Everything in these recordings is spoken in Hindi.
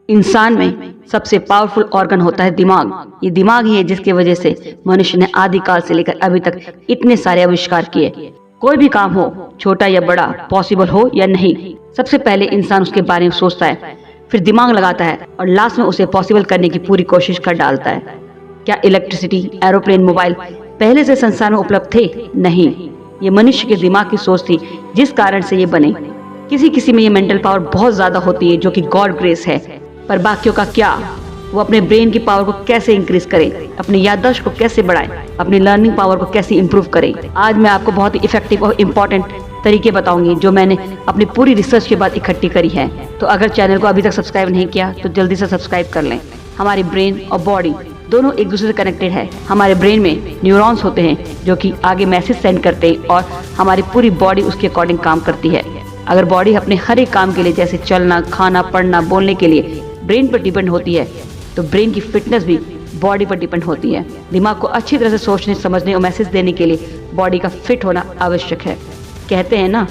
इंसान में सबसे पावरफुल ऑर्गन होता है दिमाग। ये दिमाग ही है जिसकी वजह से मनुष्य ने आदिकाल से लेकर अभी तक इतने सारे आविष्कार किए। कोई भी काम हो, छोटा या बड़ा, पॉसिबल हो या नहीं, सबसे पहले इंसान उसके बारे में सोचता है, फिर दिमाग लगाता है और लास्ट में उसे पॉसिबल करने की पूरी कोशिश कर डालता है। क्या इलेक्ट्रिसिटी, एरोप्लेन, मोबाइल पहले से संसार में उपलब्ध थे? नहीं, ये मनुष्य के दिमाग की सोच थी जिस कारण से ये बने। किसी किसी में ये मेंटल पावर बहुत ज्यादा होती है जो कि गॉड ग्रेस है, पर बाकियों का क्या? वो अपने ब्रेन की पावर को कैसे इंक्रीज करें, अपनी याददाश्त को कैसे बढ़ाएं, अपनी लर्निंग पावर को कैसे इंप्रूव करें। आज मैं आपको बहुत ही इफेक्टिव और इम्पोर्टेंट तरीके बताऊंगी जो मैंने अपनी पूरी रिसर्च के बाद इकट्ठी करी है। तो अगर चैनल को अभी तक सब्सक्राइब नहीं किया तो जल्दी से सब्सक्राइब कर लें। हमारी ब्रेन और बॉडी दोनों एक दूसरे से कनेक्टेड है। हमारे ब्रेन में न्यूरॉन्स होते हैं जो कि आगे मैसेज सेंड करते हैं और हमारी पूरी बॉडी उसके अकॉर्डिंग काम करती है। अगर बॉडी अपने हर एक काम के लिए जैसे चलना, खाना, पढ़ना, बोलने के लिए ब्रेन पर डिपेंड होती है, तो ब्रेन की फिटनेस भी बॉडी पर डिपेंड होती है। दिमाग को अच्छी तरह से सोचने, समझने और मैसेज देने के लिए बॉडी का फिट होना आवश्यक है। कहते हैं ना,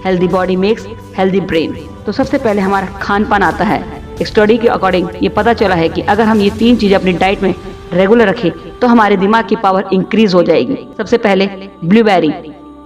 healthy body makes healthy brain. तो सबसे पहले हमारा खान पान आता है। एक स्टडी के अकॉर्डिंग ये पता चला है कि अगर हम ये 3 चीजें अपनी डाइट में रेगुलर रखें तो हमारे दिमाग की पावर इंक्रीज हो जाएगी। सबसे पहले ब्लूबेरी,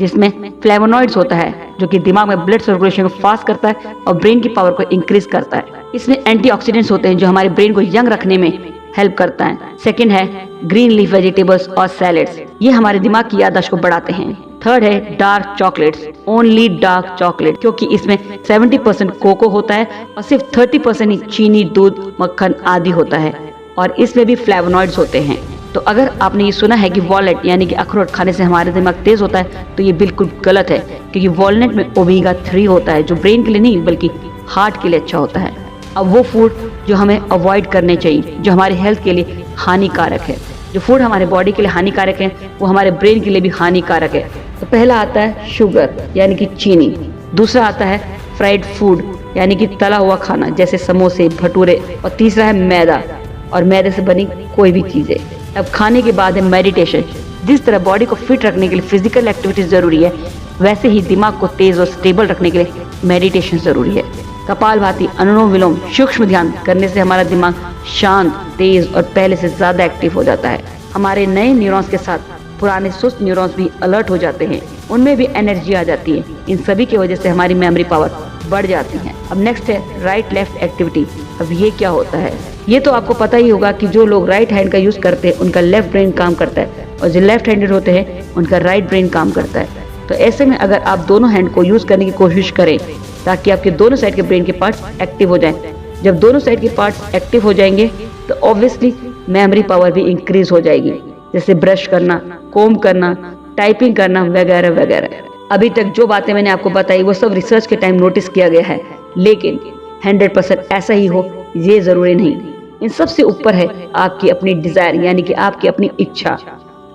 जिसमें फ्लेवोनॉइड्स होता है जो कि दिमाग में ब्लड सर्कुलेशन को फास्ट करता है और ब्रेन की पावर को इंक्रीज करता है। इसमें एंटीऑक्सीडेंट्स होते हैं जो हमारे ब्रेन को यंग रखने में हेल्प करता है। सेकंड है ग्रीन लीफ वेजिटेबल्स और सैलेड्स, ये हमारे दिमाग की याददाश्त को बढ़ाते हैं। थर्ड है dark chocolates, only dark chocolate, क्योंकि इसमें 70% कोको होता है और सिर्फ 30% ही चीनी, दूध, मक्खन आदि होता है और इसमें भी फ्लेवोनॉइड्स होते हैं। तो अगर आपने ये सुना है कि वॉलनट यानी कि अखरोट खाने से हमारे दिमाग तेज होता है, तो ये बिल्कुल गलत है, क्योंकि वॉलनट में ओमेगा 3 होता है जो ब्रेन के लिए नहीं बल्कि हार्ट के लिए अच्छा होता है। अब वो फूड जो हमें अवॉइड करने चाहिए, जो हमारे हेल्थ के लिए हानिकारक है, जो फूड हमारे बॉडी के लिए हानिकारक है वो हमारे ब्रेन के लिए भी हानिकारक है। तो पहला आता है शुगर यानी कि चीनी, दूसरा आता है फ्राइड फूड यानी कि तला हुआ खाना जैसे समोसे, भटूरे, और तीसरा है मैदा और मैदे से बनी कोई भी चीजें। अब खाने के बाद है मेडिटेशन। जिस तरह बॉडी को फिट रखने के लिए फिजिकल एक्टिविटीज जरूरी है, वैसे ही दिमाग को तेज और स्टेबल रखने के लिए मेडिटेशन जरूरी है। कपालभाति, अनुलोम विलोम, सूक्ष्म ध्यान करने से हमारा दिमाग शांत, तेज और पहले से ज्यादा एक्टिव हो जाता है। हमारे नए न्यूरॉन्स के साथ पुराने सुस्त न्यूरॉन्स भी अलर्ट हो जाते हैं, उनमें भी एनर्जी आ जाती है। इन सभी की वजह से हमारी मेमोरी पावर बढ़ जाती है। अब नेक्स्ट है राइट लेफ्ट एक्टिविटी। अब ये क्या होता है? ये तो आपको पता ही होगा कि जो लोग राइट हैंड का यूज करते हैं उनका लेफ्ट ब्रेन काम करता है और जो लेफ्ट हैंडेड होते हैं उनका राइट ब्रेन काम करता है। तो ऐसे में अगर आप दोनों हैंड को यूज करने की कोशिश करें ताकि आपके दोनों साइड के ब्रेन के पार्ट्स एक्टिव हो जाएं। जब दोनों साइड के पार्ट्स एक्टिव हो जाएंगे तो ऑब्वियसली मेमोरी पावर भी इंक्रीज हो जाएगी, जैसे ब्रश करना, कोम करना, टाइपिंग करना वगैरह वगैरह। अभी तक जो बातें मैंने आपको बताई वो सब रिसर्च के टाइम नोटिस किया गया है, लेकिन 100% ऐसा ही हो ये जरूरी नहीं। इन सब से ऊपर है आपकी अपनी डिजायर यानी कि आपकी अपनी इच्छा।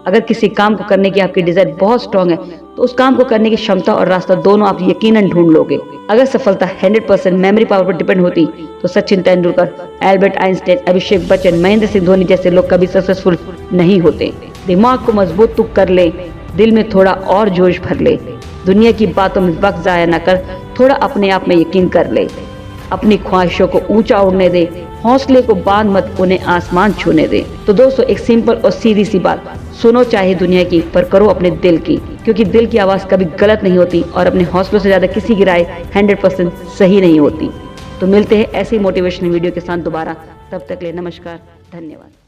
अगर किसी काम को करने की आपकी डिजायर बहुत स्ट्रांग है तो उस काम को करने की क्षमता और रास्ता दोनों आप यकीनन ढूंढ लोगे। अगर सफलता 100% मेमोरी पावर पर डिपेंड होती तो सचिन तेंदुलकर, एल्बर्ट आइंस्टाइन, अभिषेक बच्चन, महेंद्र सिंह धोनी जैसे लोग कभी सक्सेसफुल नहीं होते। दिमाग को मजबूत तू कर ले, दिल में थोड़ा और जोश भर ले, दुनिया की बातों में वक्त जाया न कर, थोड़ा अपने आप में यकीन कर ले, अपनी ख्वाहिशों को ऊंचा उड़ने दे, हौसले को बांध मत उन्हें आसमान छूने दे। तो दोस्तों, एक सिंपल और सीधी सी बात, सुनो चाहे दुनिया की पर करो अपने दिल की, क्योंकि दिल की आवाज कभी गलत नहीं होती और अपने हौसलों से ज्यादा किसी की राय 100% सही नहीं होती। तो मिलते हैं ऐसी मोटिवेशनल वीडियो के साथ दोबारा, तब तक ले नमस्कार, धन्यवाद।